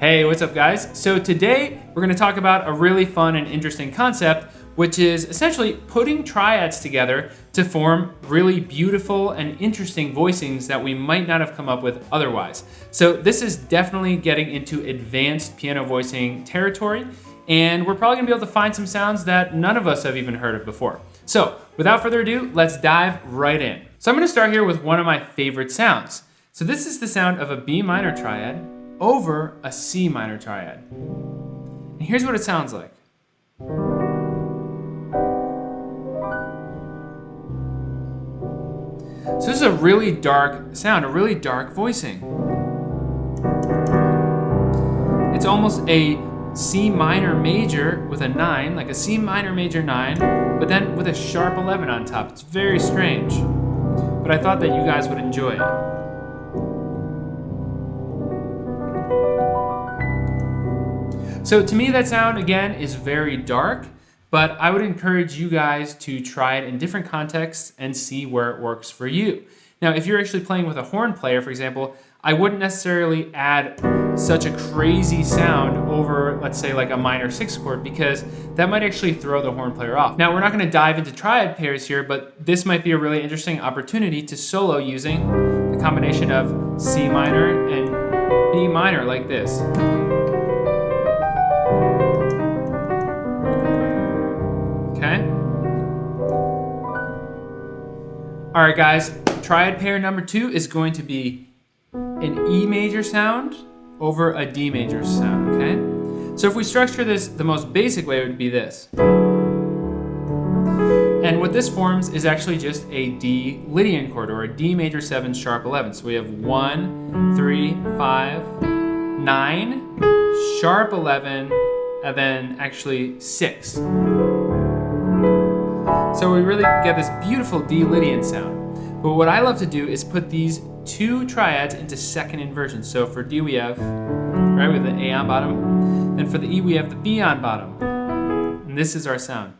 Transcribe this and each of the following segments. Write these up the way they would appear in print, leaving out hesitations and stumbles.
Hey, what's up guys? So today we're going to talk about a really fun and interesting concept, which is essentially putting triads together to form really beautiful and interesting voicings that we might not have come up with otherwise. So this is definitely getting into advanced piano voicing territory, and we're probably going to be able to find some sounds that none of us have even heard of before. So without further ado, let's dive right in. So I'm going to start here with one of my favorite sounds. So this is the sound of a B minor triad over a C minor triad. And here's what it sounds like. So this is a really dark sound, a really dark voicing. It's almost a C minor major with a 9, like a C minor major 9, but then with a sharp 11 on top. It's very strange, but I thought that you guys would enjoy it. So to me, that sound, again, is very dark, but I would encourage you guys to try it in different contexts and see where it works for you. Now, if you're actually playing with a horn player, for example, I wouldn't necessarily add such a crazy sound over, let's say, like a minor 6 chord, because that might actually throw the horn player off. Now, we're not going to dive into triad pairs here, but this might be a really interesting opportunity to solo using the combination of C minor and B minor like this. Okay? All right, guys, triad pair number 2 is going to be an E major sound over a D major sound, okay? So if we structure this the most basic way, it would be this. And what this forms is actually just a D Lydian chord, or a D major 7 sharp 11. So we have 1, 3, 5, 9, sharp 11, and then actually 6. So we really get this beautiful D Lydian sound. But what I love to do is put these two triads into second inversion. So for D we have, right, we have the A on bottom. Then for the E we have the B on bottom. And this is our sound.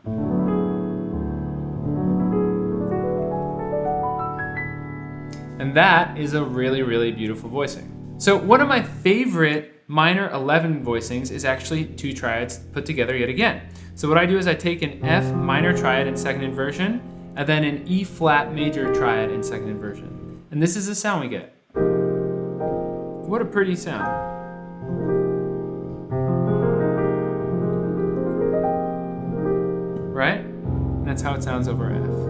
And that is a really, really beautiful voicing. So one of my favorite minor 11 voicings is actually two triads put together yet again. So what I do is I take an F minor triad in second inversion, and then an E flat major triad in second inversion. And this is the sound we get. What a pretty sound. Right? And that's how it sounds over F.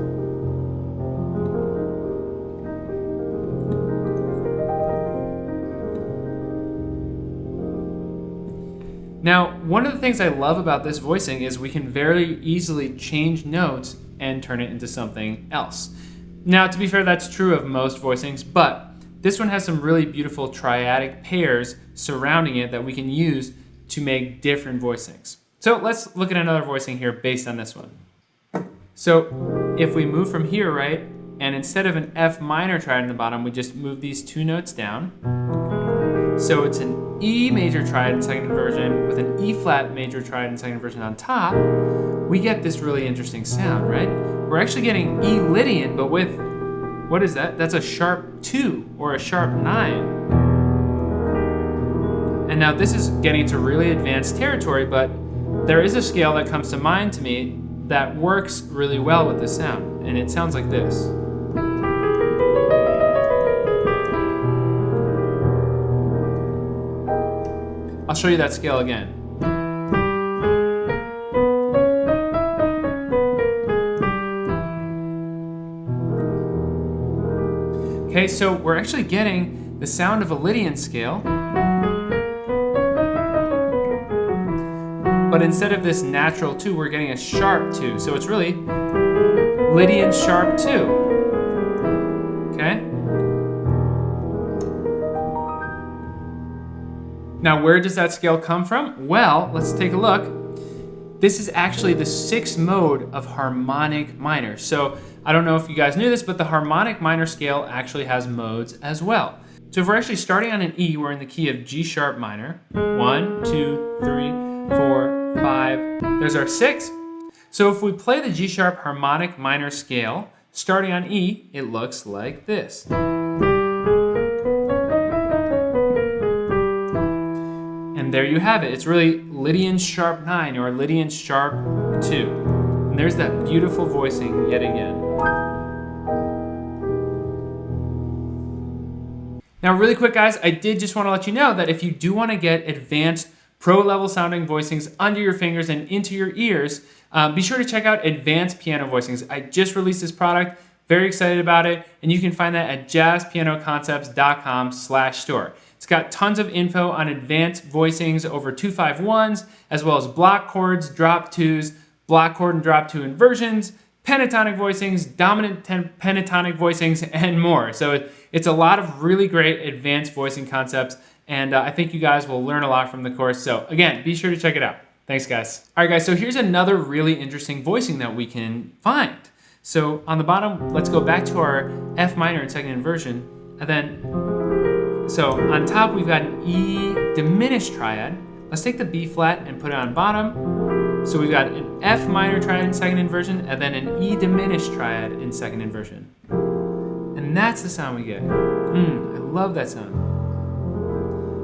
Now, one of the things I love about this voicing is we can very easily change notes and turn it into something else. Now, to be fair, that's true of most voicings, but this one has some really beautiful triadic pairs surrounding it that we can use to make different voicings. So let's look at another voicing here based on this one. So if we move from here, right, and instead of an F minor triad in the bottom, we just move these two notes down. So it's an E major triad in second inversion with an E flat major triad in second inversion on top. We get this really interesting sound, right? We're actually getting E Lydian, but with, what is that? That's a sharp 2 or a sharp 9. And now this is getting to really advanced territory, but there is a scale that comes to mind to me that works really well with this sound, and it sounds like this. I'll show you that scale again. Okay, so we're actually getting the sound of a Lydian scale, but instead of this natural 2, we're getting a sharp 2. So it's really Lydian sharp 2. Okay? Now, where does that scale come from? Well, let's take a look. This is actually the 6th mode of harmonic minor. So I don't know if you guys knew this, but the harmonic minor scale actually has modes as well. So if we're actually starting on an E, we're in the key of G sharp minor. 1, 2, 3, 4, 5. There's our 6. So if we play the G sharp harmonic minor scale, starting on E, it looks like this. And there you have it. It's really Lydian sharp 9 or Lydian sharp 2. And there's that beautiful voicing yet again. Now, really quick, guys, I did just want to let you know that if you do want to get advanced pro-level sounding voicings under your fingers and into your ears, be sure to check out Advanced Piano Voicings. I just released this product, very excited about it, and you can find that at jazzpianoconcepts.com/store. It's got tons of info on advanced voicings over 2-5-1s, as well as block chords, drop 2s, block chord and drop 2 inversions, pentatonic voicings, dominant pentatonic voicings, and more. So it's a lot of really great advanced voicing concepts, and I think you guys will learn a lot from the course. So again, be sure to check it out. Thanks, guys. All right, guys, so here's another really interesting voicing that we can find. So on the bottom, let's go back to our F minor in second inversion, and then, so on top we've got an E diminished triad. Let's take the B flat and put it on bottom. So we've got an F minor triad in second inversion, and then an E diminished triad in second inversion. And that's the sound we get. I love that sound.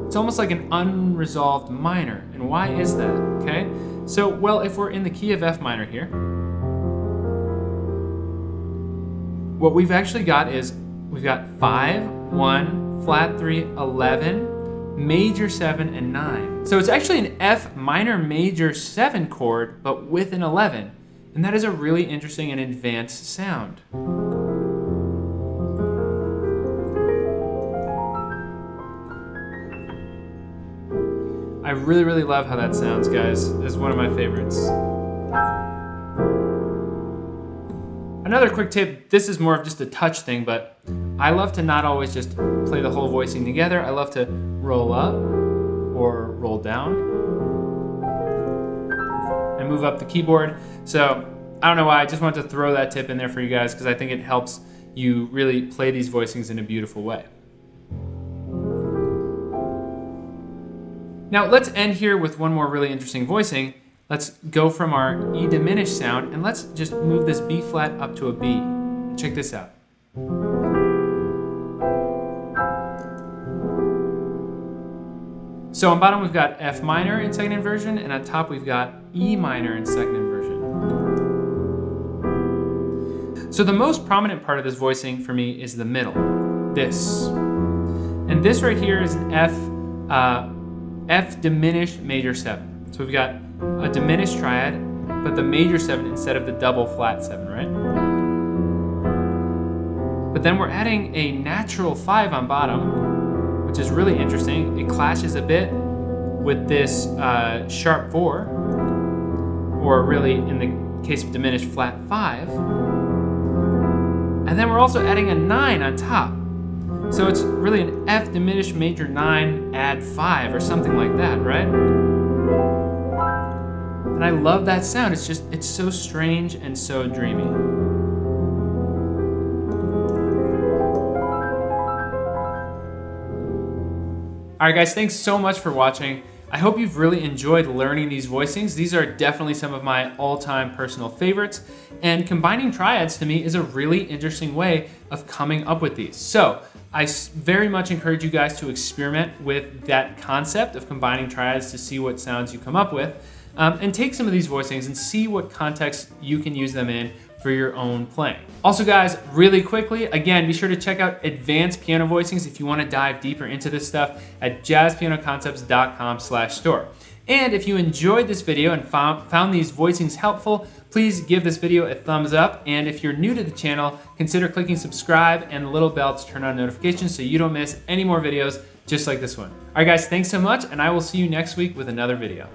It's almost like an unresolved minor. And why is that? Okay. So, well, if we're in the key of F minor here, what we've actually got is we've got 5, 1, flat 3, 11, major 7, and 9. So it's actually an F minor major 7 chord, but with an 11. And that is a really interesting and advanced sound. I really, really love how that sounds, guys. It's one of my favorites. Another quick tip, this is more of just a touch thing, but I love to not always just play the whole voicing together. I love to roll up or roll down and move up the keyboard. So I don't know why, I just wanted to throw that tip in there for you guys because I think it helps you really play these voicings in a beautiful way. Now let's end here with one more really interesting voicing. Let's go from our E diminished sound and let's just move this B flat up to a B. Check this out. So on bottom we've got F minor in second inversion, and on top we've got E minor in second inversion. So the most prominent part of this voicing for me is the middle, this. And this right here is an F diminished major 7. So we've got a diminished triad, but the major 7 instead of the double flat 7, right? But then we're adding a natural 5 on bottom, which is really interesting. It clashes a bit with this sharp 4, or really in the case of diminished flat 5. And then we're also adding a 9 on top. So it's really an F diminished major 9 add 5 or something like that, right? And I love that sound. It's so strange and so dreamy. All right, guys, thanks so much for watching. I hope you've really enjoyed learning these voicings. These are definitely some of my all-time personal favorites, and combining triads to me is a really interesting way of coming up with these. So I very much encourage you guys to experiment with that concept of combining triads to see what sounds you come up with, and take some of these voicings and see what context you can use them in for your own playing. Also, guys, really quickly, again, be sure to check out Advanced Piano Voicings if you want to dive deeper into this stuff at jazzpianoconcepts.com/store. And if you enjoyed this video and found these voicings helpful, please give this video a thumbs up. And if you're new to the channel, consider clicking subscribe and the little bell to turn on notifications so you don't miss any more videos just like this one. All right, guys, thanks so much, and I will see you next week with another video.